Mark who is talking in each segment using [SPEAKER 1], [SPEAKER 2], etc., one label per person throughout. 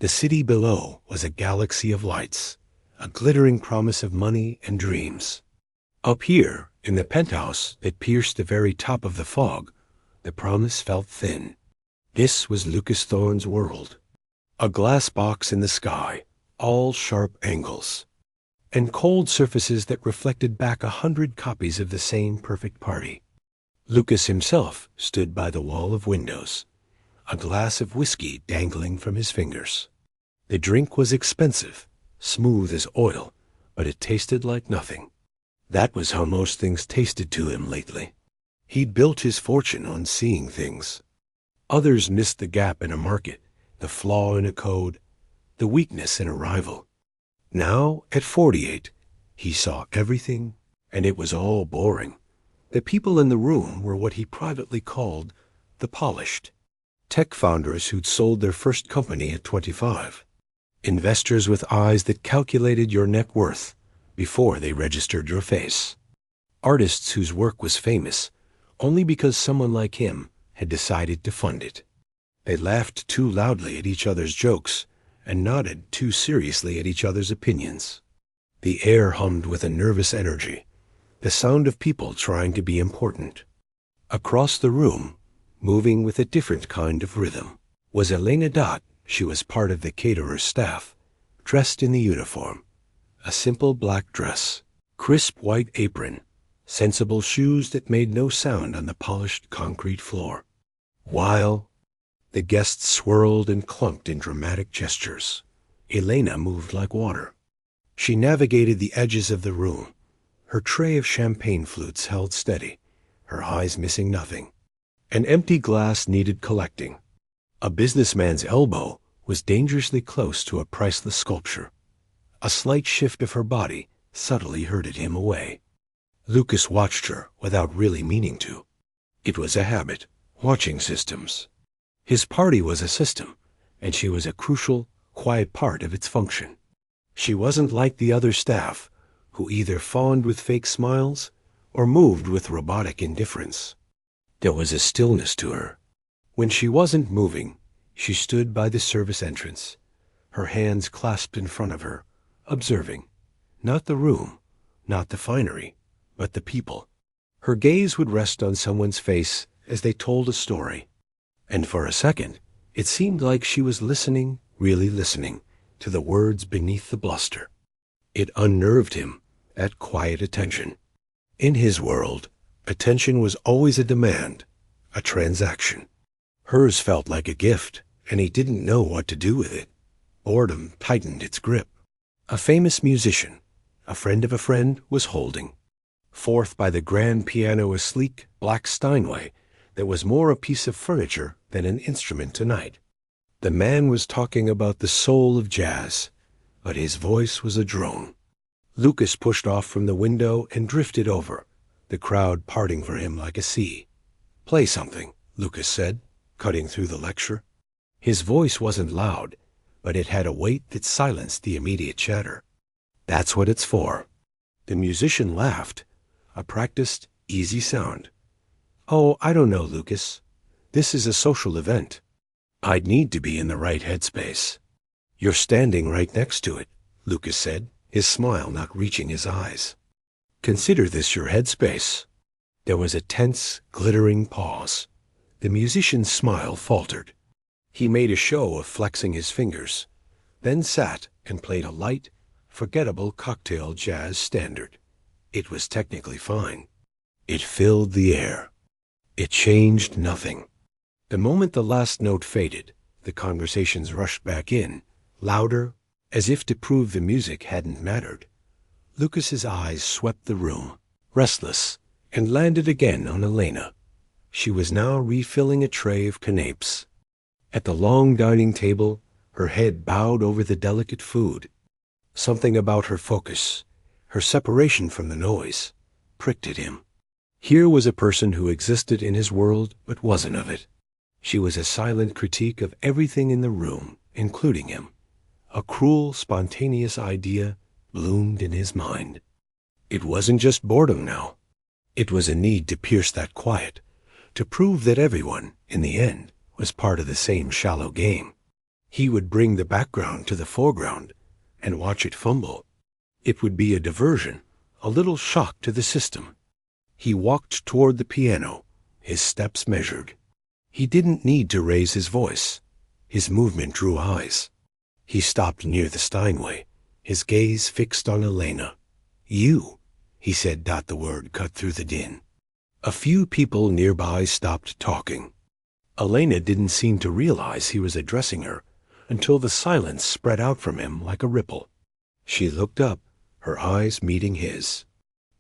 [SPEAKER 1] The city below was a galaxy of lights, a glittering promise of money and dreams. Up here, in the penthouse that pierced the very top of the fog, the promise felt thin. This was Lucas Thorne's world. A glass box in the sky, all sharp angles, and cold surfaces that reflected back 100 copies of the same perfect party. Lucas himself stood by the wall of windows, a glass of whiskey dangling from his fingers. The drink was expensive, smooth as oil, but it tasted like nothing. That was how most things tasted to him lately. He'd built his fortune on seeing things. Others missed the gap in a market, the flaw in a code, the weakness in a rival. Now, at 48, he saw everything, and it was all boring. The people in the room were what he privately called the polished. Tech founders who'd sold their first company at 25. Investors with eyes that calculated your net worth before they registered your face. Artists whose work was famous only because someone like him had decided to fund it. They laughed too loudly at each other's jokes and nodded too seriously at each other's opinions. The air hummed with a nervous energy, the sound of people trying to be important. Across the room, moving with a different kind of rhythm, was Elena Dott. She was part of the caterer's staff, dressed in the uniform. A simple black dress, crisp white apron, sensible shoes that made no sound on the polished concrete floor. While the guests swirled and clunked in dramatic gestures, Elena moved like water. She navigated the edges of the room, her tray of champagne flutes held steady, her eyes missing nothing. An empty glass needed collecting. A businessman's elbow was dangerously close to a priceless sculpture. A slight shift of her body subtly herded him away. Lucas watched her without really meaning to. It was a habit, watching systems. His party was a system, and she was a crucial, quiet part of its function. She wasn't like the other staff, who either fawned with fake smiles or moved with robotic indifference. There was a stillness to her. When she wasn't moving, she stood by the service entrance, her hands clasped in front of her, observing, not the room, not the finery, but the people. Her gaze would rest on someone's face as they told a story, and for a second, it seemed like she was listening, really listening, to the words beneath the bluster. It unnerved him, that quiet attention. In his world, attention was always a demand, a transaction. Hers felt like a gift, and he didn't know what to do with it. Boredom tightened its grip. A famous musician, a friend of a friend, was holding. Forth by the grand piano a sleek, black Steinway that was more a piece of furniture than an instrument tonight. The man was talking about the soul of jazz, but his voice was a drone. Lucas pushed off from the window and drifted over, the crowd parting for him like a sea. "Play something," Lucas said, cutting through the lecture. His voice wasn't loud, but it had a weight that silenced the immediate chatter. "That's what it's for." The musician laughed, a practiced, easy sound. "Oh, I don't know, Lucas. This is a social event. I'd need to be in the right headspace." "You're standing right next to it," Lucas said, his smile not reaching his eyes. "Consider this your headspace." There was a tense, glittering pause. The musician's smile faltered. He made a show of flexing his fingers, then sat and played a light, forgettable cocktail jazz standard. It was technically fine. It filled the air. It changed nothing. The moment the last note faded, the conversations rushed back in, louder, as if to prove the music hadn't mattered. Lucas's eyes swept the room, restless, and landed again on Elena. She was now refilling a tray of canapes. At the long dining table, her head bowed over the delicate food. Something about her focus, her separation from the noise, pricked at him. Here was a person who existed in his world but wasn't of it. She was a silent critique of everything in the room, including him. A cruel, spontaneous idea bloomed in his mind. It wasn't just boredom now. It was a need to pierce that quiet, to prove that everyone, in the end, was part of the same shallow game. He would bring the background to the foreground and watch it fumble. It would be a diversion, a little shock to the system. He walked toward the piano, his steps measured. He didn't need to raise his voice. His movement drew eyes. He stopped near the Steinway, his gaze fixed on Elena. "You," he said. The word cut through the din. A few people nearby stopped talking. Elena didn't seem to realize he was addressing her until the silence spread out from him like a ripple. She looked up, her eyes meeting his.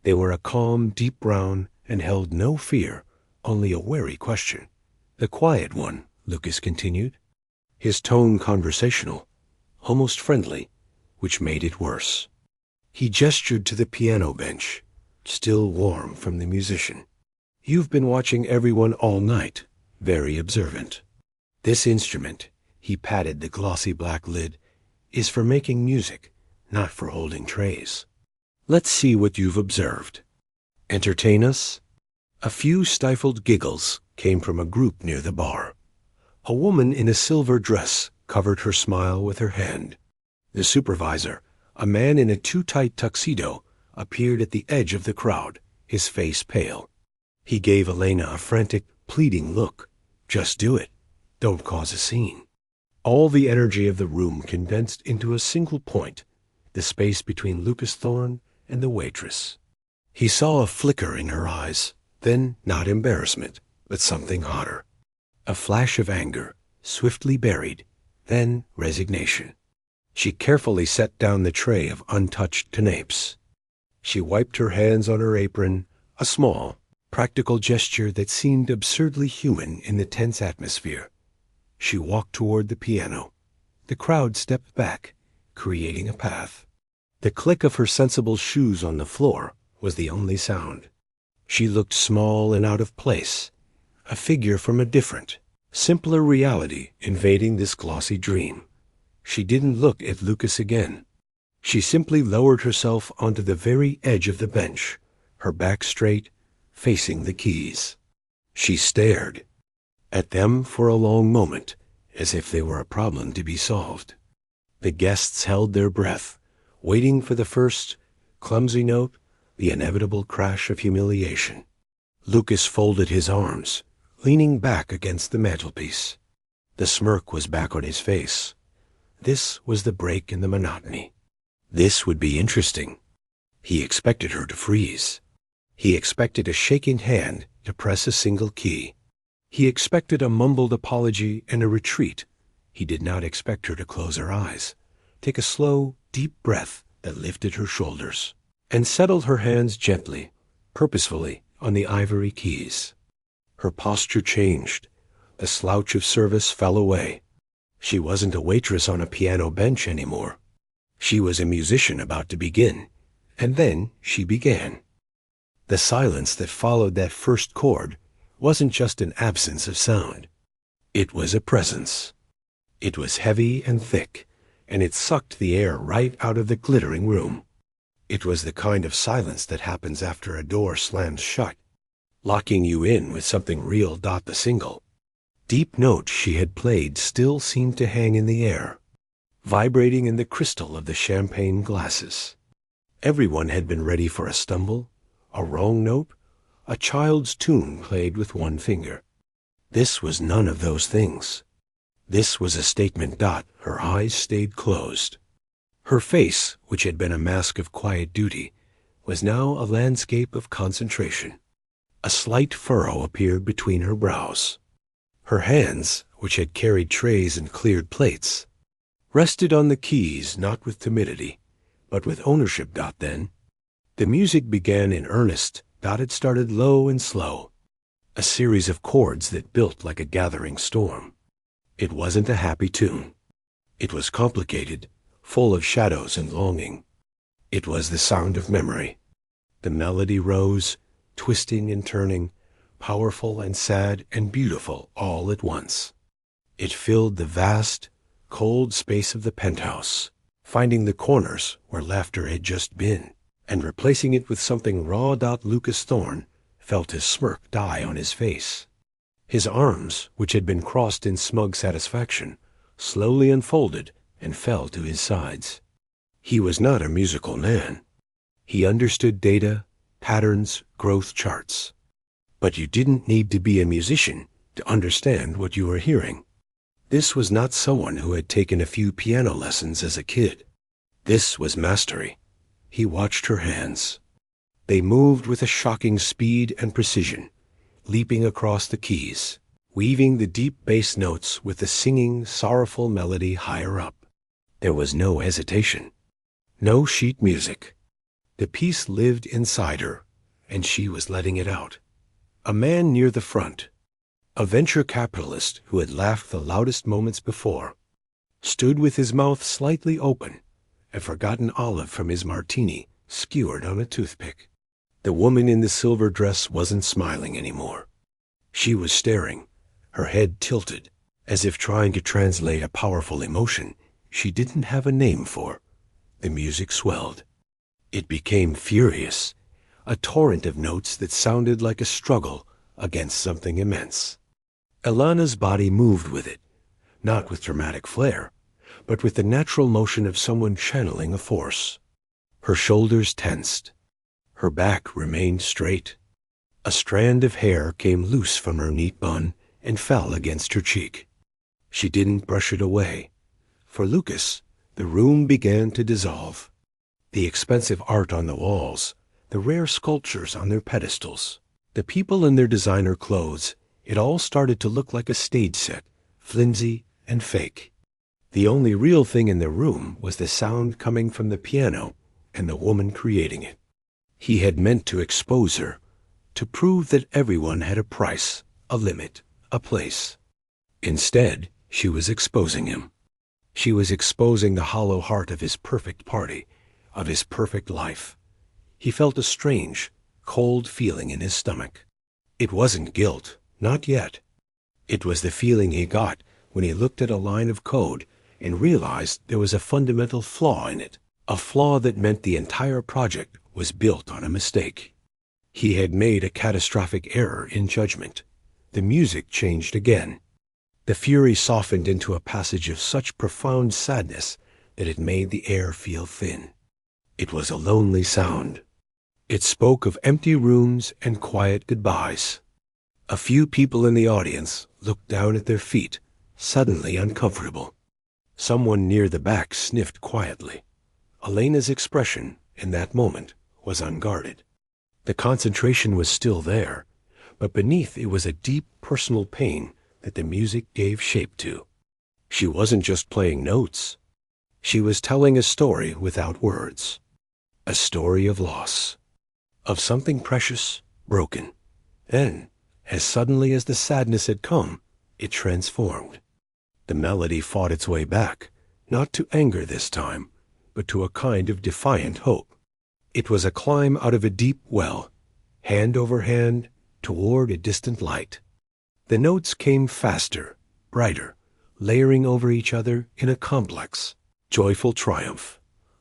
[SPEAKER 1] They were a calm, deep brown and held no fear, only a wary question. "The quiet one," Lucas continued, his tone conversational, almost friendly, which made it worse. He gestured to the piano bench, still warm from the musician. "You've been watching everyone all night, very observant. This instrument," he patted the glossy black lid, "is for making music, not for holding trays. Let's see what you've observed. Entertain us?" A few stifled giggles came from a group near the bar. A woman in a silver dress covered her smile with her hand. The supervisor, a man in a too-tight tuxedo, appeared at the edge of the crowd, his face pale. He gave Elena a frantic, pleading look. "Just do it. Don't cause a scene." All the energy of the room condensed into a single point, the space between Lucas Thorne and the waitress. He saw a flicker in her eyes, then not embarrassment, but something hotter. A flash of anger, swiftly buried, then resignation. She carefully set down the tray of untouched canapes. She wiped her hands on her apron, a small, practical gesture that seemed absurdly human in the tense atmosphere. She walked toward the piano. The crowd stepped back, creating a path. The click of her sensible shoes on the floor was the only sound. She looked small and out of place, a figure from a different, simpler reality invading this glossy dream. She didn't look at Lucas again. She simply lowered herself onto the very edge of the bench, her back straight, facing the keys. She stared at them for a long moment, as if they were a problem to be solved. The guests held their breath, waiting for the first clumsy note, the inevitable crash of humiliation. Lucas folded his arms, leaning back against the mantelpiece. The smirk was back on his face. This was the break in the monotony. This would be interesting. He expected her to freeze. He expected a shaking hand to press a single key. He expected a mumbled apology and a retreat. He did not expect her to close her eyes, take a slow, deep breath that lifted her shoulders, and settled her hands gently, purposefully, on the ivory keys. Her posture changed. The slouch of service fell away. She wasn't a waitress on a piano bench anymore. She was a musician about to begin, and then she began. The silence that followed that first chord wasn't just an absence of sound. It was a presence. It was heavy and thick, and it sucked the air right out of the glittering room. It was the kind of silence that happens after a door slams shut, locking you in with something real. The single, deep note she had played still seemed to hang in the air, vibrating in the crystal of the champagne glasses. Everyone had been ready for a stumble, a wrong note, a child's tune played with one finger. This was none of those things. This was a statement. Her eyes stayed closed. Her face, which had been a mask of quiet duty, was now a landscape of concentration. A slight furrow appeared between her brows. Her hands, which had carried trays and cleared plates, rested on the keys not with timidity, but with ownership. Then the music began in earnest. It started low and slow, a series of chords that built like a gathering storm. It wasn't a happy tune. It was complicated, full of shadows and longing. It was the sound of memory. The melody rose, twisting and turning, powerful and sad and beautiful all at once. It filled the vast, cold space of the penthouse, finding the corners where laughter had just been, and replacing it with something raw. Lucas Thorne felt his smirk die on his face. His arms, which had been crossed in smug satisfaction, slowly unfolded and fell to his sides. He was not a musical man. He understood data, patterns, growth charts. But you didn't need to be a musician to understand what you were hearing. This was not someone who had taken a few piano lessons as a kid. This was mastery. He watched her hands. They moved with a shocking speed and precision, leaping across the keys, weaving the deep bass notes with the singing, sorrowful melody higher up. There was no hesitation, no sheet music. The piece lived inside her, and she was letting it out. A man near the front, a venture capitalist who had laughed the loudest moments before, stood with his mouth slightly open, a forgotten olive from his martini skewered on a toothpick. The woman in the silver dress wasn't smiling anymore. She was staring, her head tilted, as if trying to translate a powerful emotion she didn't have a name for. The music swelled. It became furious, a torrent of notes that sounded like a struggle against something immense. Elana's body moved with it, not with dramatic flair, but with the natural motion of someone channeling a force. Her shoulders tensed. Her back remained straight. A strand of hair came loose from her neat bun and fell against her cheek. She didn't brush it away. For Lucas, the room began to dissolve. The expensive art on the walls, the rare sculptures on their pedestals, the people in their designer clothes, it all started to look like a stage set, flimsy and fake. The only real thing in the room was the sound coming from the piano and the woman creating it. He had meant to expose her, to prove that everyone had a price, a limit, a place. Instead, she was exposing him. She was exposing the hollow heart of his perfect party, of his perfect life. He felt a strange, cold feeling in his stomach. It wasn't guilt, not yet. It was the feeling he got when he looked at a line of code and realized there was a fundamental flaw in it, a flaw that meant the entire project was built on a mistake. He had made a catastrophic error in judgment. The music changed again. The fury softened into a passage of such profound sadness that it made the air feel thin. It was a lonely sound. It spoke of empty rooms and quiet goodbyes. A few people in the audience looked down at their feet, suddenly uncomfortable. Someone near the back sniffed quietly. Elena's expression, in that moment, was unguarded. The concentration was still there, but beneath it was a deep personal pain that the music gave shape to. She wasn't just playing notes. She was telling a story without words. A story of loss, of something precious, broken. And, as suddenly as the sadness had come, it transformed. The melody fought its way back, not to anger this time, but to a kind of defiant hope. It was a climb out of a deep well, hand over hand, toward a distant light. The notes came faster, brighter, layering over each other in a complex, joyful triumph.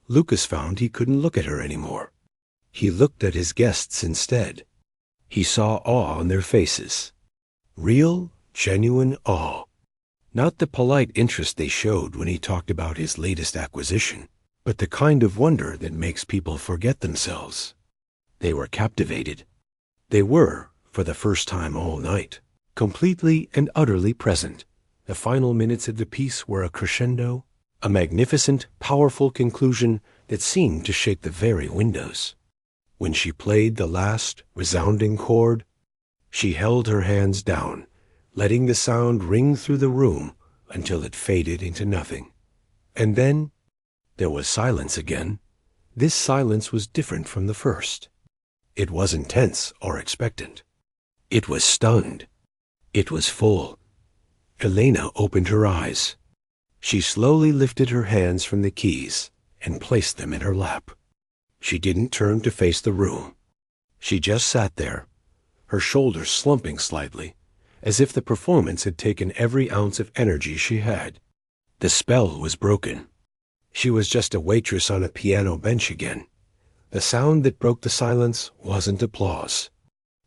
[SPEAKER 1] Lucas found he couldn't look at her anymore. He looked at his guests instead. He saw awe on their faces. Real, genuine awe. Not the polite interest they showed when he talked about his latest acquisition, but the kind of wonder that makes people forget themselves. They were captivated. They were, for the first time all night, completely and utterly present. The final minutes of the piece were a crescendo, a magnificent, powerful conclusion that seemed to shake the very windows. When she played the last, resounding chord, she held her hands down, letting the sound ring through the room until it faded into nothing. And then there was silence again. This silence was different from the first. It wasn't tense or expectant. It was stunned. It was full. Elena opened her eyes. She slowly lifted her hands from the keys and placed them in her lap. She didn't turn to face the room. She just sat there, her shoulders slumping slightly, as if the performance had taken every ounce of energy she had. The spell was broken. She was just a waitress on a piano bench again. The sound that broke the silence wasn't applause.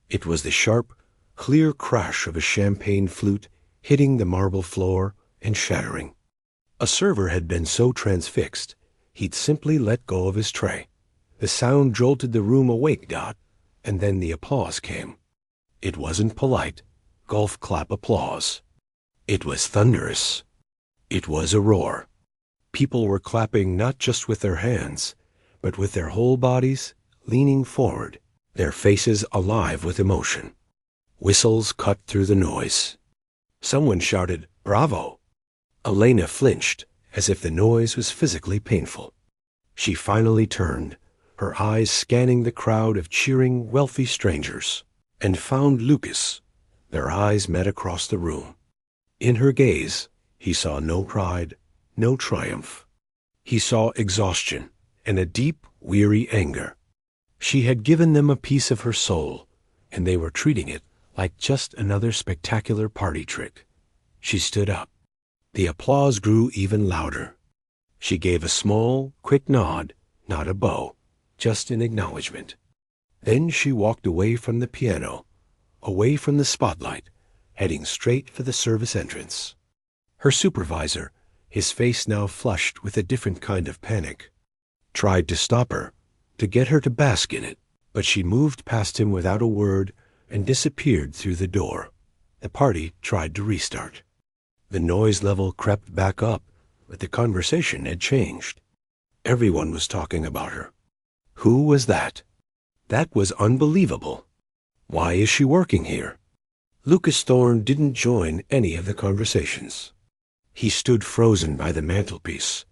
[SPEAKER 1] It was the sharp, clear crash of a champagne flute hitting the marble floor and shattering. A server had been so transfixed, he'd simply let go of his tray. The sound jolted the room awake, and then the applause came. It wasn't polite, golf clap applause. It was thunderous. It was a roar. People were clapping not just with their hands, but with their whole bodies, leaning forward, their faces alive with emotion. Whistles cut through the noise. Someone shouted, "Bravo!" Elena flinched, as if the noise was physically painful. She finally turned, her eyes scanning the crowd of cheering, wealthy strangers, and found Lucas. Their eyes met across the room. In her gaze, he saw no pride, no triumph. He saw exhaustion and a deep, weary anger. She had given them a piece of her soul, and they were treating it like just another spectacular party trick. She stood up. The applause grew even louder. She gave a small, quick nod, not a bow, just an acknowledgement. Then she walked away from the piano, away from the spotlight, heading straight for the service entrance. Her supervisor, his face now flushed with a different kind of panic, tried to stop her, to get her to bask in it, but she moved past him without a word and disappeared through the door. The party tried to restart. The noise level crept back up, but the conversation had changed. Everyone was talking about her. Who was that? That was unbelievable. Why is she working here? Lucas Thorne didn't join any of the conversations. He stood frozen by the mantelpiece,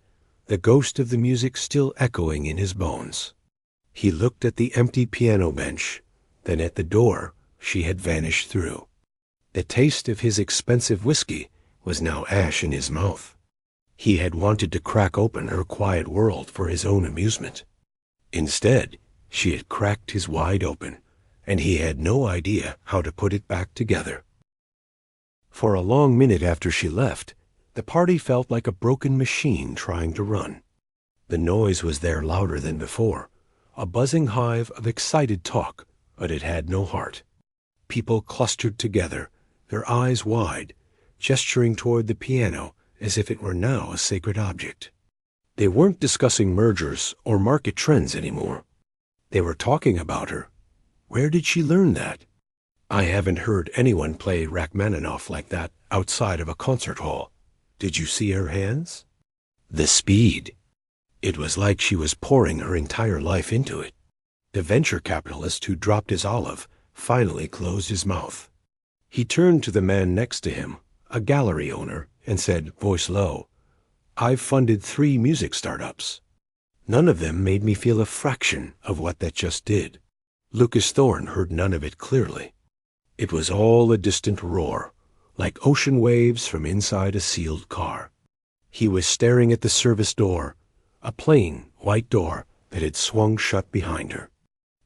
[SPEAKER 1] the ghost of the music still echoing in his bones. He looked at the empty piano bench, then at the door she had vanished through. The taste of his expensive whiskey was now ash in his mouth. He had wanted to crack open her quiet world for his own amusement. Instead, she had cracked his wide open, and he had no idea how to put it back together. For a long minute after she left, the party felt like a broken machine trying to run. The noise was there louder than before, a buzzing hive of excited talk, but it had no heart. People clustered together, their eyes wide, gesturing toward the piano as if it were now a sacred object. They weren't discussing mergers or market trends anymore. They were talking about her. Where did she learn that? I haven't heard anyone play Rachmaninoff like that outside of a concert hall. Did you see her hands? The speed. It was like she was pouring her entire life into it. The venture capitalist who dropped his olive finally closed his mouth. He turned to the man next to him, a gallery owner, and said, voice low, "I've funded 3 music startups. None of them made me feel a fraction of what that just did." Lucas Thorne heard none of it clearly. It was all a distant roar, like ocean waves from inside a sealed car. He was staring at the service door, a plain, white door that had swung shut behind her.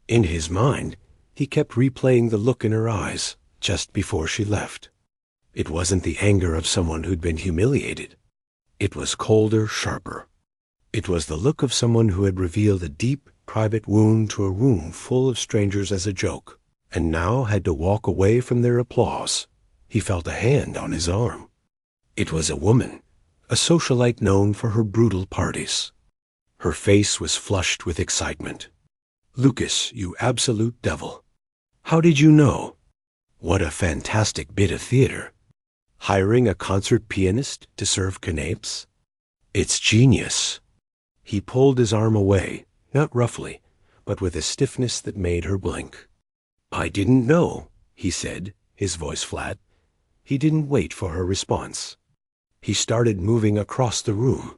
[SPEAKER 1] In his mind, he kept replaying the look in her eyes just before she left. It wasn't the anger of someone who'd been humiliated. It was colder, sharper. It was the look of someone who had revealed a deep, private wound to a room full of strangers as a joke, and now had to walk away from their applause. He felt a hand on his arm. It was a woman, a socialite known for her brutal parties. Her face was flushed with excitement. "Lucas, you absolute devil. How did you know? What a fantastic bit of theater. Hiring a concert pianist to serve canapes? It's genius." He pulled his arm away, not roughly, but with a stiffness that made her blink. "I didn't know," he said, his voice flat. He didn't wait for her response. He started moving across the room.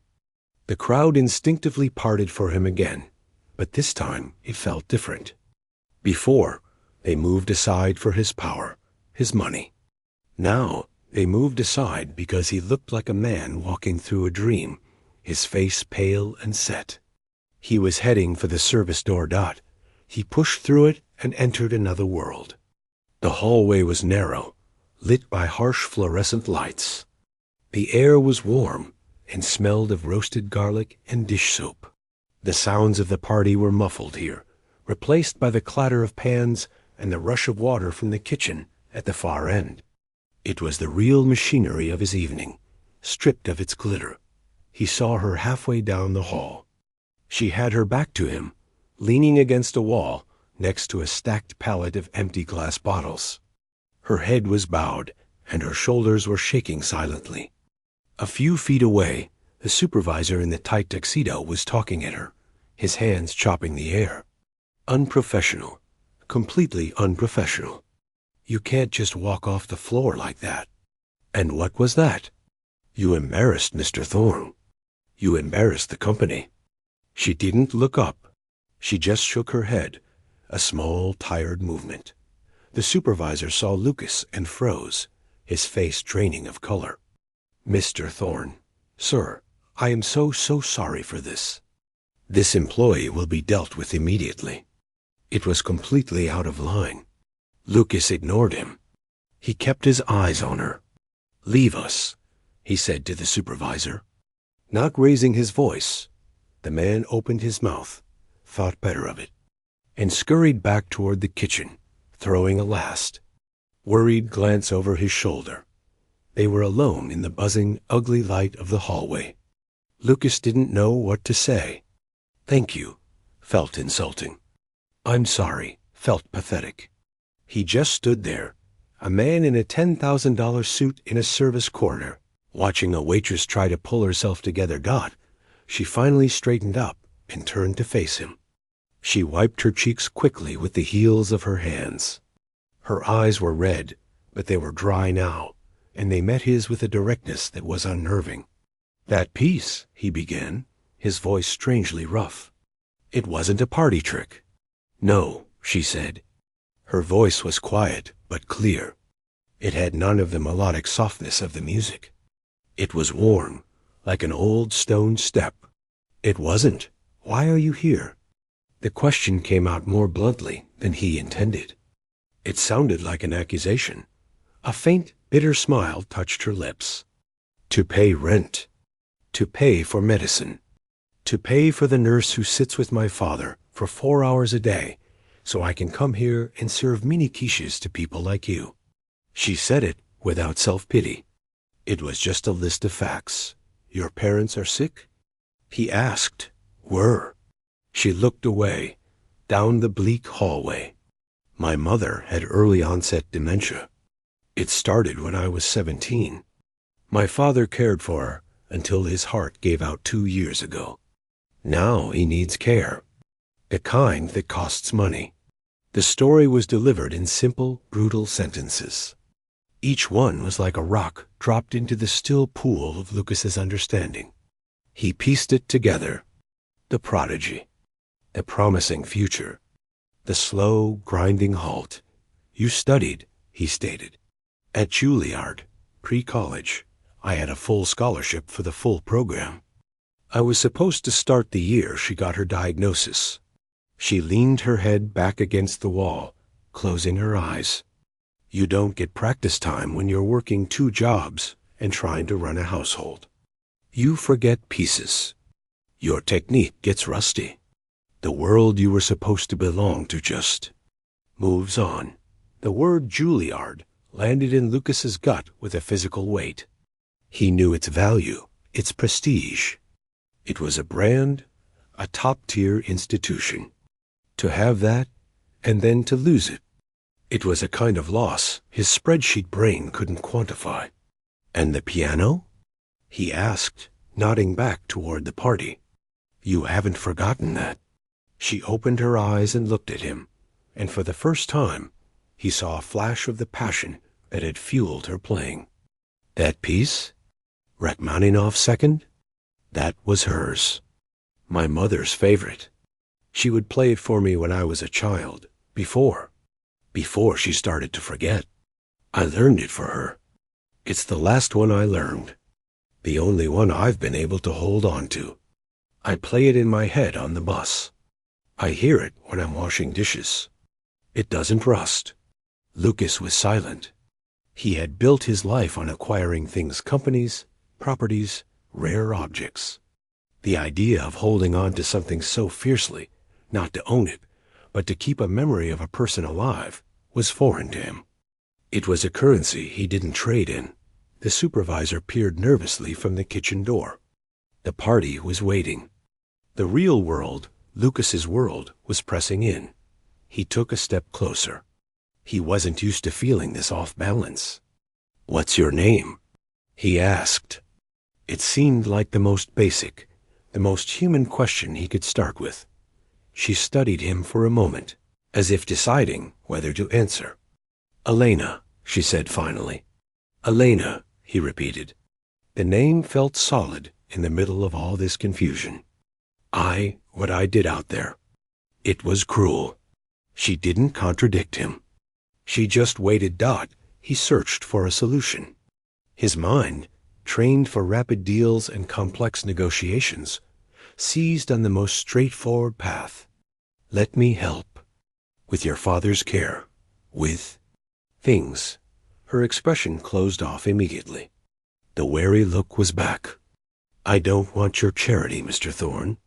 [SPEAKER 1] The crowd instinctively parted for him again, but this time it felt different. Before, they moved aside for his power, his money. Now, they moved aside because he looked like a man walking through a dream, his face pale and set. He was heading for the service door. He pushed through it and entered another world. The hallway was narrow, lit by harsh fluorescent lights. The air was warm and smelled of roasted garlic and dish soap. The sounds of the party were muffled here, replaced by the clatter of pans and the rush of water from the kitchen at the far end. It was the real machinery of his evening, stripped of its glitter, he saw her halfway down the hall. She had her back to him, leaning against a wall next to a stacked pallet of empty glass bottles. Her head was bowed, and her shoulders were shaking silently. A few feet away, the supervisor in the tight tuxedo was talking at her, his hands chopping the air. Unprofessional. Completely unprofessional. You can't just walk off the floor like that. And what was that? You embarrassed Mr. Thorne. You embarrassed the company. She didn't look up. She just shook her head, a small, tired movement. The supervisor saw Lucas and froze, his face draining of color. Mr. Thorne, sir, I am so sorry for this. This employee will be dealt with immediately. It was completely out of line. Lucas ignored him. He kept his eyes on her. Leave us, he said to the supervisor. Not raising his voice, the man opened his mouth, thought better of it, and scurried back toward the kitchen, throwing a last, worried glance over his shoulder. They were alone in the buzzing, ugly light of the hallway. Lucas didn't know what to say. Thank you, felt insulting. I'm sorry, felt pathetic. He just stood there, a man in a $10,000 suit in a service corner, watching a waitress try to pull herself together. She finally straightened up and turned to face him. She wiped her cheeks quickly with the heels of her hands. Her eyes were red, but they were dry now, and they met his with a directness that was unnerving. That piece, he began, his voice strangely rough. It wasn't a party trick. No, she said. Her voice was quiet but clear. It had none of the melodic softness of the music. It was worn, like an old stone step. It wasn't. Why are you here? The question came out more bluntly than he intended. It sounded like an accusation. A faint, bitter smile touched her lips. To pay rent. To pay for medicine. To pay for the nurse who sits with my father for 4 hours a day so I can come here and serve mini quiches to people like you. She said it without self-pity. It was just a list of facts. Your parents are sick? He asked. Were. She looked away, down the bleak hallway. My mother had early onset dementia. It started when I was 17. My father cared for her until his heart gave out 2 years ago. Now he needs care. The kind that costs money. The story was delivered in simple, brutal sentences. Each one was like a rock dropped into the still pool of Lucas's understanding. He pieced it together. The prodigy. The promising future. The slow, grinding halt. You studied, he stated. At Juilliard, pre-college, I had a full scholarship for the full program. I was supposed to start the year she got her diagnosis. She leaned her head back against the wall, closing her eyes. You don't get practice time when you're working 2 jobs and trying to run a household. You forget pieces. Your technique gets rusty. The world you were supposed to belong to just moves on. The word Juilliard landed in Lucas's gut with a physical weight. He knew its value, its prestige. It was a brand, a top-tier institution. To have that, and then to lose it. It was a kind of loss his spreadsheet brain couldn't quantify. And the piano? He asked, nodding back toward the party. You haven't forgotten that. She opened her eyes and looked at him, and for the first time, he saw a flash of the passion that had fueled her playing. That piece? Rachmaninoff's Second? That was hers. My mother's favorite. She would play it for me when I was a child, before she started to forget. I learned it for her. It's the last one I learned. The only one I've been able to hold on to. I play it in my head on the bus. I hear it when I'm washing dishes. It doesn't rust. Lucas was silent. He had built his life on acquiring things, companies, properties, rare objects. The idea of holding on to something so fiercely, not to own it, but to keep a memory of a person alive, was foreign to him. It was a currency he didn't trade in. The supervisor peered nervously from the kitchen door. The party was waiting. The real world, Lucas's world, was pressing in. He took a step closer. He wasn't used to feeling this off balance. "What's your name?" he asked. It seemed like the most basic, the most human question he could start with. She studied him for a moment, as if deciding whether to answer. "Elena," she said finally. "Elena," he repeated. The name felt solid in the middle of all this confusion. What I did out there. It was cruel." She didn't contradict him. She just waited. He searched for a solution. His mind, trained for rapid deals and complex negotiations, seized on the most straightforward path. "Let me help. With your father's care. With things." Her expression closed off immediately. The wary look was back. "I don't want your charity, Mr. Thorne."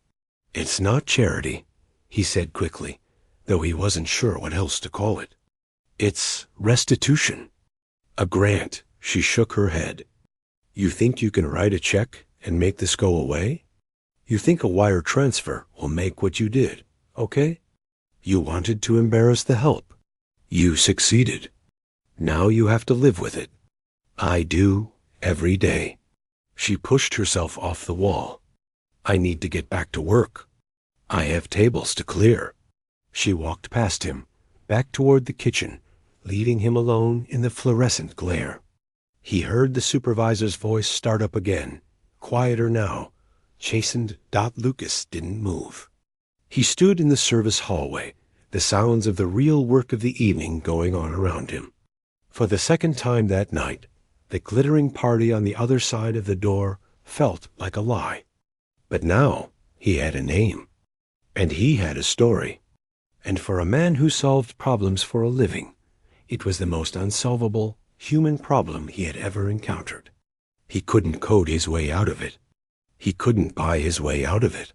[SPEAKER 1] "It's not charity," he said quickly, though he wasn't sure what else to call it. "It's restitution. A grant." She shook her head. "You think you can write a check and make this go away? You think a wire transfer will make what you did, okay? You wanted to embarrass the help. You succeeded. Now you have to live with it. I do, every day." She pushed herself off the wall. "I need to get back to work. I have tables to clear." She walked past him, back toward the kitchen, leaving him alone in the fluorescent glare. He heard the supervisor's voice start up again, quieter now, chastened. Lucas didn't move. He stood in the service hallway, the sounds of the real work of the evening going on around him. For the second time that night, the glittering party on the other side of the door felt like a lie. But now he had a name, and he had a story. And for a man who solved problems for a living, it was the most unsolvable human problem he had ever encountered. He couldn't code his way out of it. He couldn't buy his way out of it.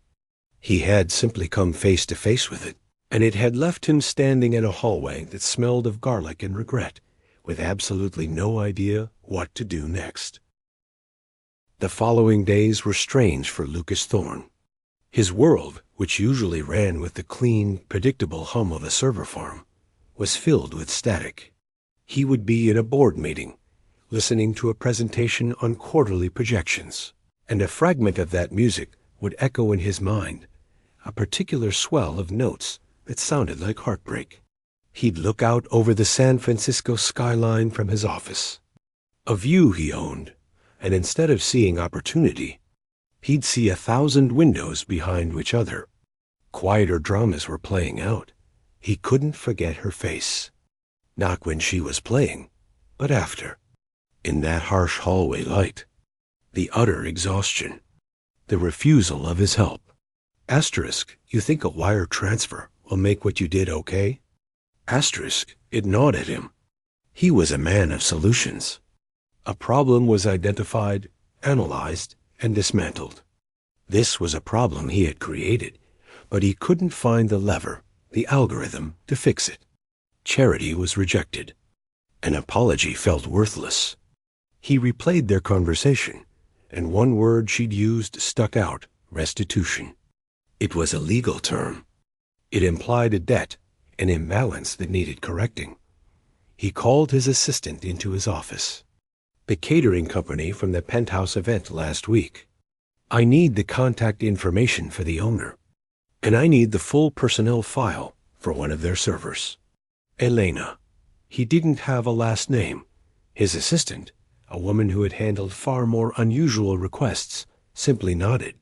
[SPEAKER 1] He had simply come face to face with it, and it had left him standing in a hallway that smelled of garlic and regret, with absolutely no idea what to do next. The following days were strange for Lucas Thorne. His world, which usually ran with the clean, predictable hum of a server farm, was filled with static. He would be in a board meeting, listening to a presentation on quarterly projections, and a fragment of that music would echo in his mind, a particular swell of notes that sounded like heartbreak. He'd look out over the San Francisco skyline from his office, a view he owned, and instead of seeing opportunity, he'd see 1,000 windows behind which other, quieter dramas were playing out. He couldn't forget her face. Not when she was playing, but after. In that harsh hallway light. The utter exhaustion. The refusal of his help. Asterisk, "You think a wire transfer will make what you did okay?" Asterisk, it gnawed at him. He was a man of solutions. A problem was identified, analyzed, and dismantled. This was a problem he had created, but he couldn't find the lever, the algorithm, to fix it. Charity was rejected. An apology felt worthless. He replayed their conversation, and one word she'd used stuck out: restitution. It was a legal term. It implied a debt, an imbalance that needed correcting. He called his assistant into his office. "The catering company from the penthouse event last week. I need the contact information for the owner, and I need the full personnel file for one of their servers. Elena." He didn't have a last name. His assistant, a woman who had handled far more unusual requests, simply nodded.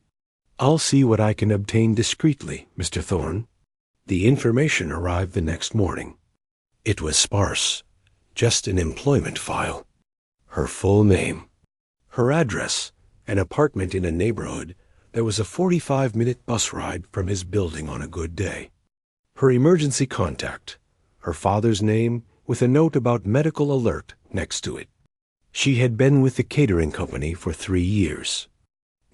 [SPEAKER 1] "I'll see what I can obtain discreetly, Mr. Thorne." The information arrived the next morning. It was sparse, just an employment file. Her full name, her address, an apartment in a neighborhood that was a 45-minute bus ride from his building on a good day. Her emergency contact, her father's name with a note about medical alert next to it. She had been with the catering company for 3 years.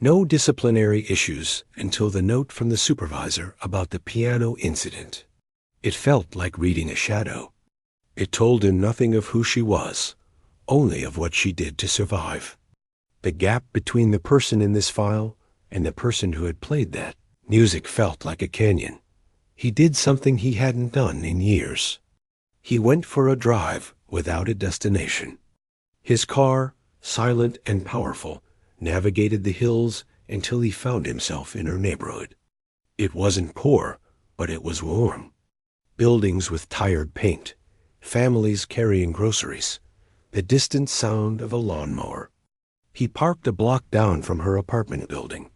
[SPEAKER 1] No disciplinary issues until the note from the supervisor about the piano incident. It felt like reading a shadow. It told him nothing of who she was, only of what she did to survive. The gap between the person in this file and the person who had played that music felt like a canyon. He did something he hadn't done in years. He went for a drive without a destination. His car, silent and powerful, navigated the hills until he found himself in her neighborhood. It wasn't poor, but it was warm. Buildings with tired paint, families carrying groceries, the distant sound of a lawnmower. He parked a block down from her apartment building,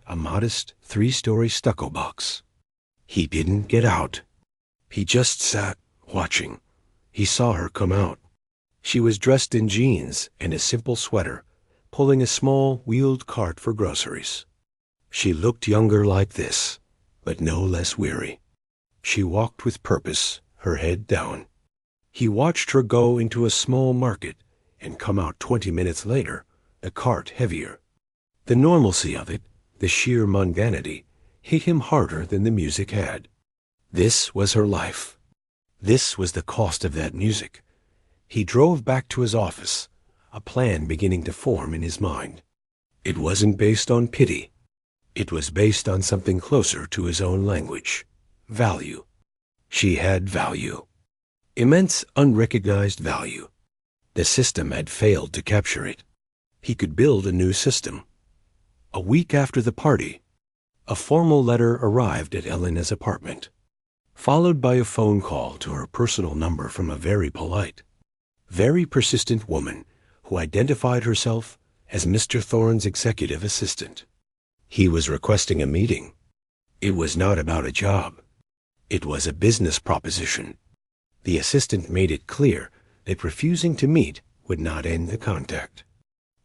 [SPEAKER 1] a modest 3-story stucco box. He didn't get out. He just sat, watching. He saw her come out. She was dressed in jeans and a simple sweater, pulling a small wheeled cart for groceries. She looked younger like this, but no less weary. She walked with purpose, her head down. He watched her go into a small market and come out 20 minutes later, the cart heavier. The normalcy of it, the sheer mundanity, hit him harder than the music had. This was her life. This was the cost of that music. He drove back to his office, a plan beginning to form in his mind. It wasn't based on pity. It was based on something closer to his own language. Value. She had value. Immense unrecognized value. The system had failed to capture it. He could build a new system. A week after the party, a formal letter arrived at Elena's apartment, followed by a phone call to her personal number from a very polite, very persistent woman who identified herself as Mr. Thorne's executive assistant. He was requesting a meeting. It was not about a job. It was a business proposition. The assistant made it clear that refusing to meet would not end the contact.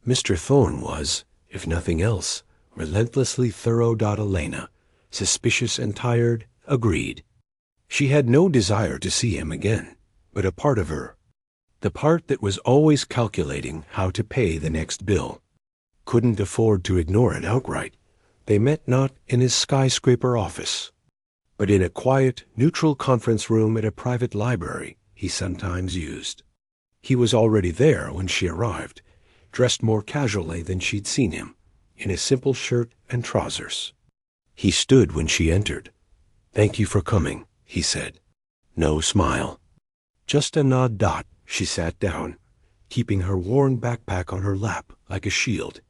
[SPEAKER 1] Mr. Thorne was, if nothing else, relentlessly thorough. Elena, suspicious and tired, agreed. She had no desire to see him again, but a part of her, the part that was always calculating how to pay the next bill, couldn't afford to ignore it outright. They met not in his skyscraper office, but in a quiet, neutral conference room at a private library he sometimes used. He was already there when she arrived, dressed more casually than she'd seen him, in a simple shirt and trousers. He stood when she entered. "Thank you for coming," he said. No smile. Just a nod. She sat down, keeping her worn backpack on her lap like a shield.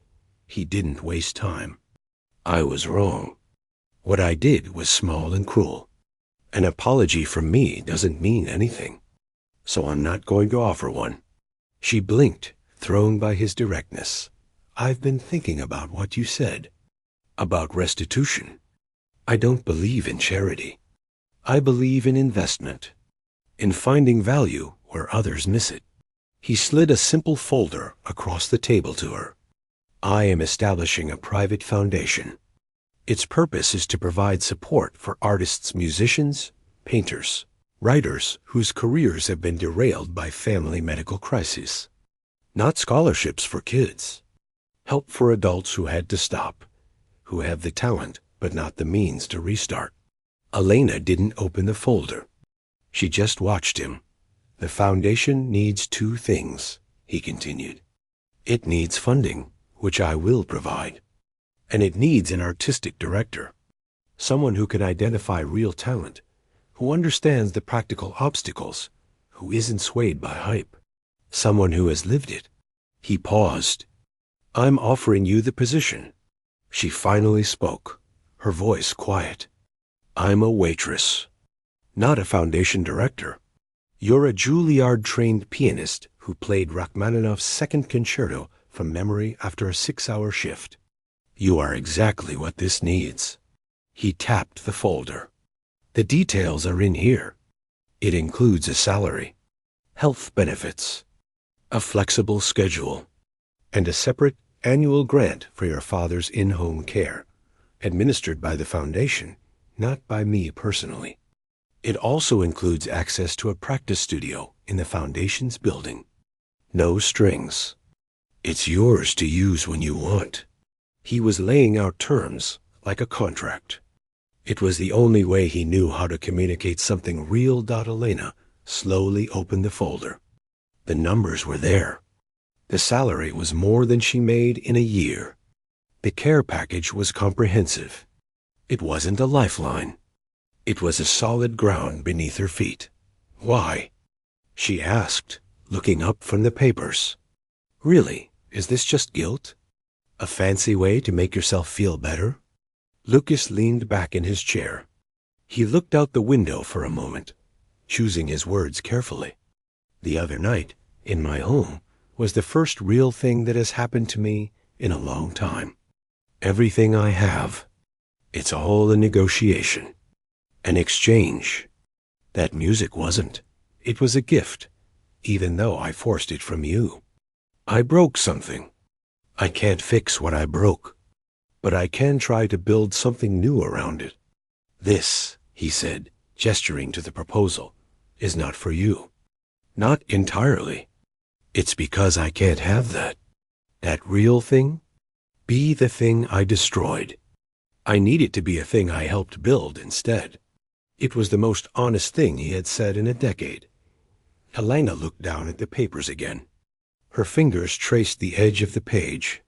[SPEAKER 1] He didn't waste time. "I was wrong. What I did was small and cruel. An apology from me doesn't mean anything, so I'm not going to offer one." She blinked, thrown by his directness. "I've been thinking about what you said. About restitution. I don't believe in charity. I believe in investment, in finding value where others miss it." He slid a simple folder across the table to her. "I am establishing a private foundation. Its purpose is to provide support for artists, musicians, painters, writers whose careers have been derailed by family medical crises. Not scholarships for kids. Help for adults who had to stop, who have the talent but not the means to restart." Elena didn't open the folder. She just watched him. "The foundation needs 2 things," he continued. "It needs funding, which I will provide. And it needs an artistic director, someone who can identify real talent, who understands the practical obstacles, who isn't swayed by hype, someone who has lived it." He paused. "I'm offering you the position." She finally spoke, her voice quiet. "I'm a waitress, not a foundation director. You're a Juilliard-trained pianist who played Rachmaninoff's Second Concerto from memory after a 6-hour shift. You are exactly what this needs." He tapped the folder. "The details are in here. It includes a salary, health benefits, a flexible schedule, and a separate annual grant for your father's in-home care, administered by the foundation, not by me personally. It also includes access to a practice studio in the foundation's building. No strings. It's yours to use when you want." He was laying out terms like a contract. It was the only way he knew how to communicate something real. Elena slowly opened the folder. The numbers were there. The salary was more than she made in a year. The care package was comprehensive. It wasn't a lifeline. It was a solid ground beneath her feet. Why? She asked, looking up from the papers. Really, is this just guilt? A fancy way to make yourself feel better? Lucas leaned back in his chair. He looked out the window for a moment, choosing his words carefully. The other night, in my home, was the first real thing that has happened to me in a long time. Everything I have, it's all a negotiation, an exchange. That music wasn't. It was a gift, even though I forced it from you. I broke something. I can't fix what I broke, but I can try to build something new around it. This, he said, gesturing to the proposal, is not for you. Not entirely. It's because I can't have that. That real thing? Be the thing I destroyed. I need it to be a thing I helped build instead. It was the most honest thing he had said in a decade. Helena looked down at the papers again. Her fingers traced the edge of the page.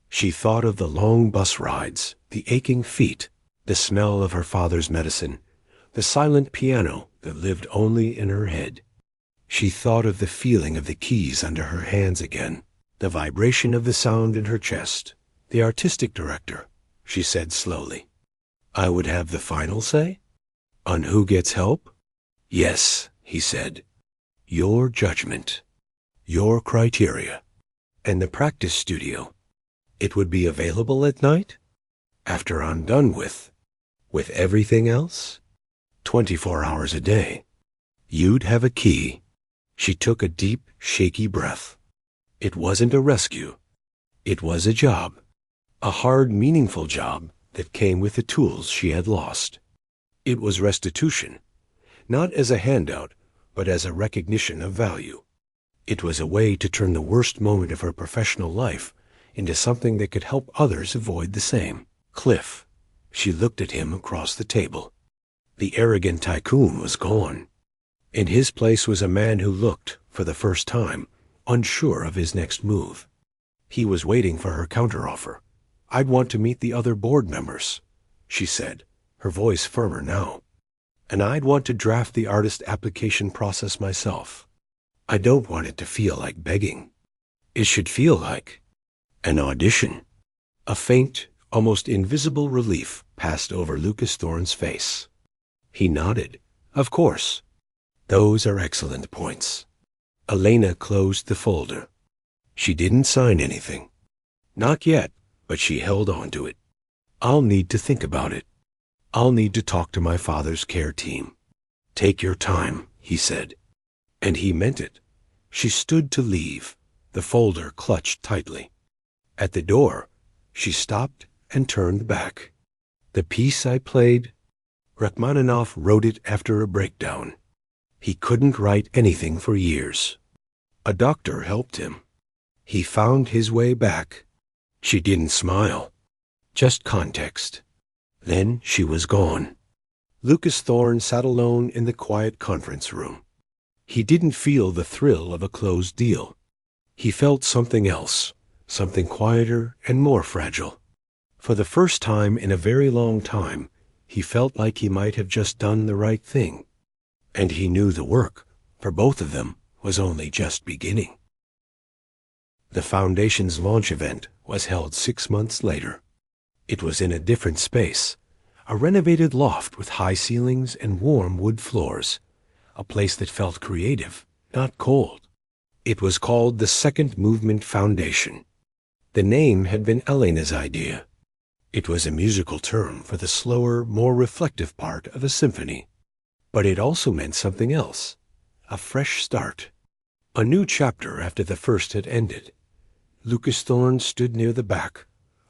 [SPEAKER 1] She thought of the long bus rides, the aching feet, the smell of her father's medicine, the silent piano that lived only in her head. She thought of the feeling of the keys under her hands again, the vibration of the sound in her chest. The artistic director, she said slowly. I would have the final say? On who gets help? Yes, he said. Your judgment. Your criteria. And the practice studio. It would be available at night? After I'm done with everything else? 24 hours a day. You'd have a key. She took a deep, shaky breath. It wasn't a rescue. It was a job. A hard, meaningful job that came with the tools she had lost. It was restitution, not as a handout, but as a recognition of value. It was a way to turn the worst moment of her professional life into something that could help others avoid the same. Cliff. She looked at him across the table. The arrogant tycoon was gone. In his place was a man who looked, for the first time, unsure of his next move. He was waiting for her counteroffer. I'd want to meet the other board members, she said, her voice firmer now. And I'd want to draft the artist application process myself. I don't want it to feel like begging. It should feel like an audition. A faint, almost invisible relief passed over Lucas Thorne's face. He nodded. Of course. Those are excellent points. Elena closed the folder. She didn't sign anything. Not yet, but she held on to it. I'll need to think about it. I'll need to talk to my father's care team. Take your time, he said. And he meant it. She stood to leave, the folder clutched tightly. At the door, she stopped and turned back. The piece I played, Rachmaninoff wrote it after a breakdown. He couldn't write anything for years. A doctor helped him. He found his way back. She didn't smile. Just context. Then she was gone. Lucas Thorne sat alone in the quiet conference room. He didn't feel the thrill of a closed deal. He felt something else, something quieter and more fragile. For the first time in a very long time, he felt like he might have just done the right thing. And he knew the work, for both of them, was only just beginning. The Foundation's launch event was held 6 months later. It was in a different space, a renovated loft with high ceilings and warm wood floors, a place that felt creative, not cold. It was called the Second Movement Foundation. The name had been Elena's idea. It was a musical term for the slower, more reflective part of a symphony. But it also meant something else, a fresh start, a new chapter after the first had ended. Lucas Thorne stood near the back,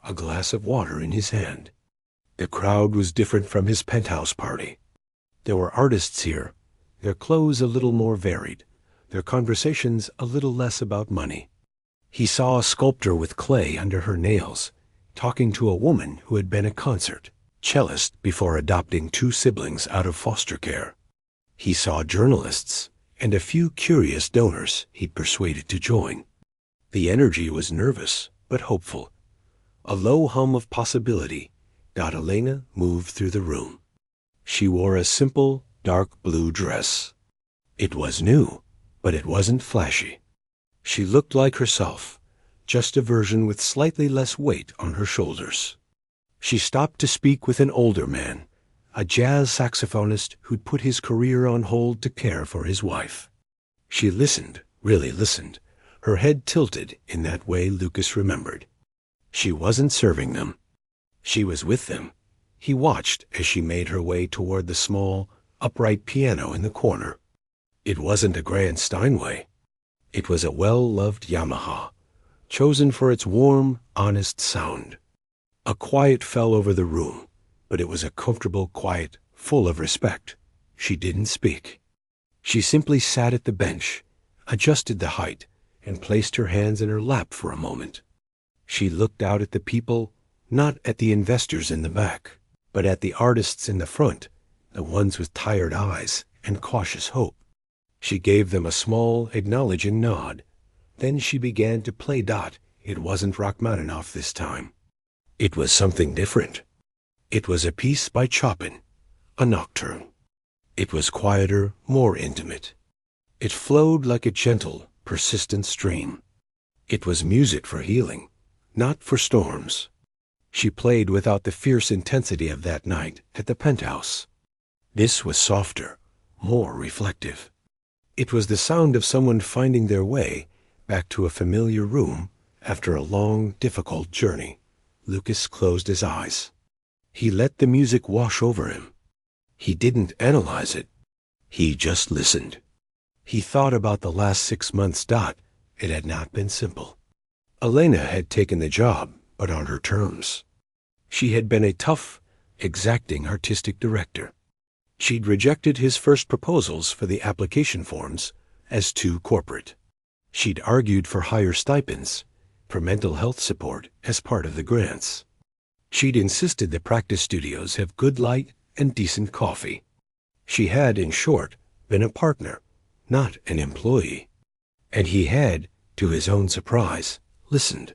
[SPEAKER 1] a glass of water in his hand. The crowd was different from his penthouse party. There were artists here, their clothes a little more varied, their conversations a little less about money. He saw a sculptor with clay under her nails, talking to a woman who had been a concert cellist before adopting 2 siblings out of foster care. He saw journalists and a few curious donors he'd persuaded to join. The energy was nervous but hopeful. A low hum of possibility got Elena moved through the room. She wore a simple, dark blue dress. It was new, but it wasn't flashy. She looked like herself, just a version with slightly less weight on her shoulders. She stopped to speak with an older man, a jazz saxophonist who'd put his career on hold to care for his wife. She listened, really listened, her head tilted in that way Lucas remembered. She wasn't serving them. She was with them. He watched as she made her way toward the small, upright piano in the corner. It wasn't a grand Steinway. It was a well-loved Yamaha, chosen for its warm, honest sound. A quiet fell over the room, but it was a comfortable quiet, full of respect. She didn't speak. She simply sat at the bench, adjusted the height, and placed her hands in her lap for a moment. She looked out at the people, not at the investors in the back, but at the artists in the front, the ones with tired eyes and cautious hope. She gave them a small, acknowledging nod. Then she began to play Dot. It wasn't Rachmaninoff this time. It was something different. It was a piece by Chopin, a nocturne. It was quieter, more intimate. It flowed like a gentle, persistent stream. It was music for healing, not for storms. She played without the fierce intensity of that night at the Penthouse. This was softer, more reflective. It was the sound of someone finding their way back to a familiar room after a long, difficult journey. Lucas closed his eyes. He let the music wash over him. He didn't analyze it. He just listened. He thought about the last 6 months. It had not been simple. Elena had taken the job, but on her terms. She had been a tough, exacting artistic director. She'd rejected his first proposals for the application forms as too corporate. She'd argued for higher stipends, for mental health support as part of the grants. She'd insisted the practice studios have good light and decent coffee. She had, in short, been a partner, not an employee. And he had, to his own surprise, listened.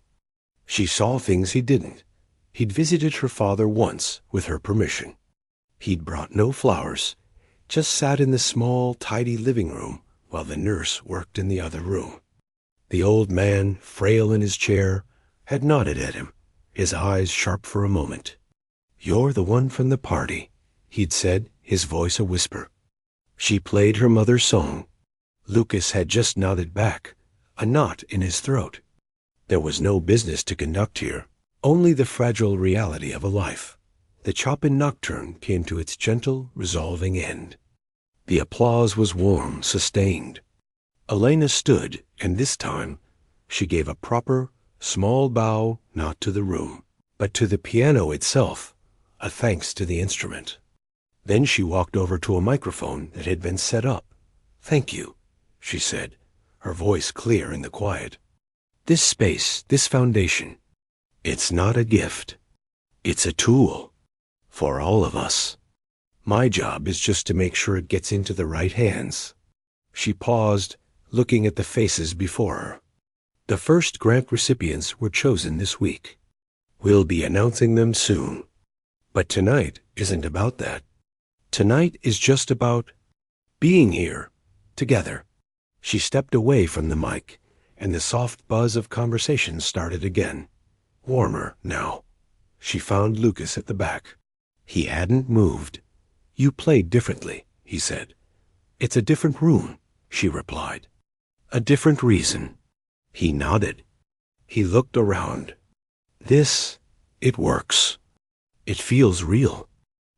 [SPEAKER 1] She saw things he didn't. He'd visited her father once with her permission. He'd brought no flowers, just sat in the small, tidy living room while the nurse worked in the other room. The old man, frail in his chair, had nodded at him, his eyes sharp for a moment. "You're the one from the party," he'd said, his voice a whisper. She played her mother's song. Lucas had just nodded back, a knot in his throat. There was no business to conduct here, only the fragile reality of a life. The Chopin nocturne came to its gentle, resolving end. The applause was warm, sustained. Elena stood, and this time she gave a proper, small bow, not to the room, but to the piano itself, a thanks to the instrument. Then she walked over to a microphone that had been set up. "Thank you," she said, her voice clear in the quiet. "This space, this foundation, it's not a gift. It's a tool. For all of us. My job is just to make sure it gets into the right hands." She paused, looking at the faces before her. The first grant recipients were chosen this week. We'll be announcing them soon. But tonight isn't about that. Tonight is just about being here, together. She stepped away from the mic, and the soft buzz of conversation started again. Warmer now. She found Lucas at the back. He hadn't moved. "You played differently," he said. "It's a different room," she replied. "A different reason." He nodded. He looked around. It works. It feels real."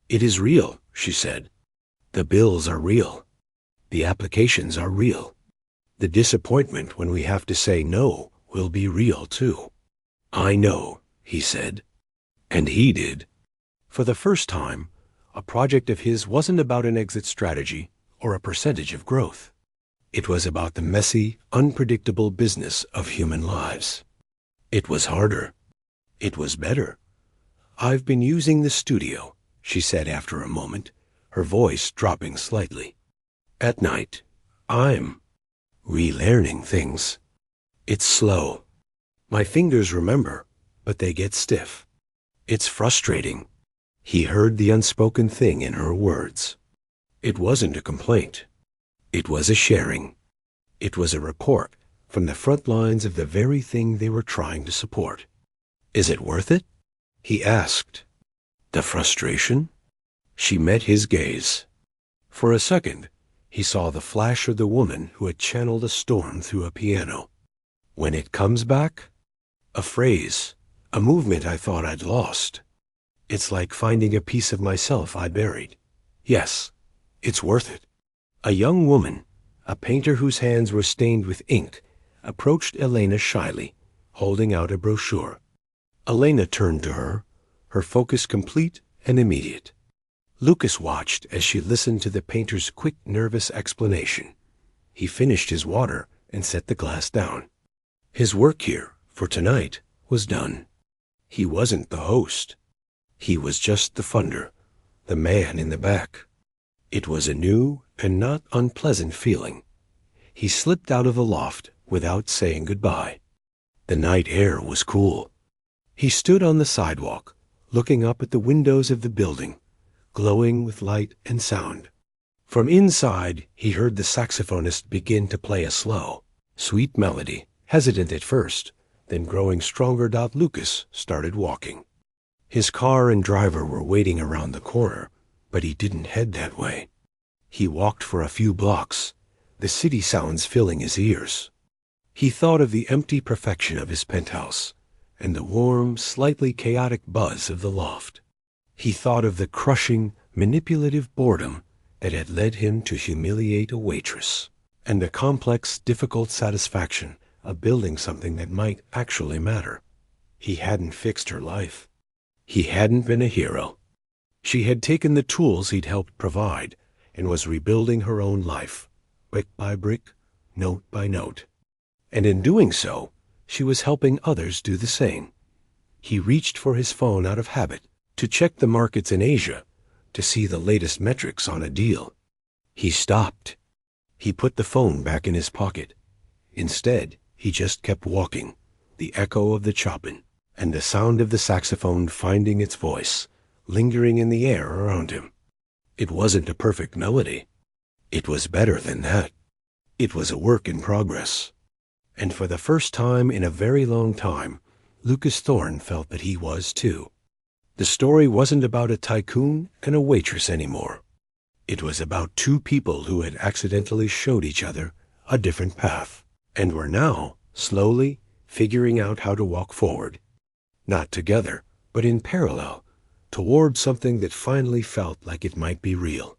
[SPEAKER 1] "It is real," she said. "The bills are real. The applications are real. The disappointment when we have to say no will be real, too." "I know," he said. And he did. For the first time, a project of his wasn't about an exit strategy or a percentage of growth. It was about the messy, unpredictable business of human lives. It was harder. It was better. "I've been using the studio," she said after a moment, her voice dropping slightly. "At night, I'm relearning things. It's slow. My fingers remember, but they get stiff. It's frustrating. He heard the unspoken thing in her words. It wasn't a complaint. It was a sharing. It was a report from the front lines of the very thing they were trying to support. Is it worth it? He asked. The frustration? She met his gaze. For a second, he saw the flash of the woman who had channeled a storm through a piano. When it comes back? A phrase, a movement I thought I'd lost. It's like finding a piece of myself I buried. Yes, it's worth it. A young woman, a painter whose hands were stained with ink, approached Elena shyly, holding out a brochure. Elena turned to her, her focus complete and immediate. Lucas watched as she listened to the painter's quick, nervous explanation. He finished his water and set the glass down. His work here, for tonight, was done. He wasn't the host. He was just the funder, the man in the back. It was a new and not unpleasant feeling. He slipped out of the loft without saying goodbye. The night air was cool. He stood on the sidewalk, looking up at the windows of the building, glowing with light and sound. From inside, he heard the saxophonist begin to play a slow, sweet melody, hesitant at first, then growing stronger. Lucas started walking. His car and driver were waiting around the corner, but he didn't head that way. He walked for a few blocks, the city sounds filling his ears. He thought of the empty perfection of his penthouse and the warm, slightly chaotic buzz of the loft. He thought of the crushing, manipulative boredom that had led him to humiliate a waitress, and the complex, difficult satisfaction of building something that might actually matter. He hadn't fixed her life. He hadn't been a hero. She had taken the tools he'd helped provide and was rebuilding her own life, brick by brick, note by note. And in doing so, she was helping others do the same. He reached for his phone out of habit to check the markets in Asia, to see the latest metrics on a deal. He stopped. He put the phone back in his pocket. Instead, he just kept walking, the echo of the Chopin and the sound of the saxophone finding its voice, lingering in the air around him. It wasn't a perfect melody. It was better than that. It was a work in progress. And for the first time in a very long time, Lucas Thorne felt that he was too. The story wasn't about a tycoon and a waitress anymore. It was about two people who had accidentally showed each other a different path, and were now, slowly, figuring out how to walk forward. Not together, but in parallel, toward something that finally felt like it might be real.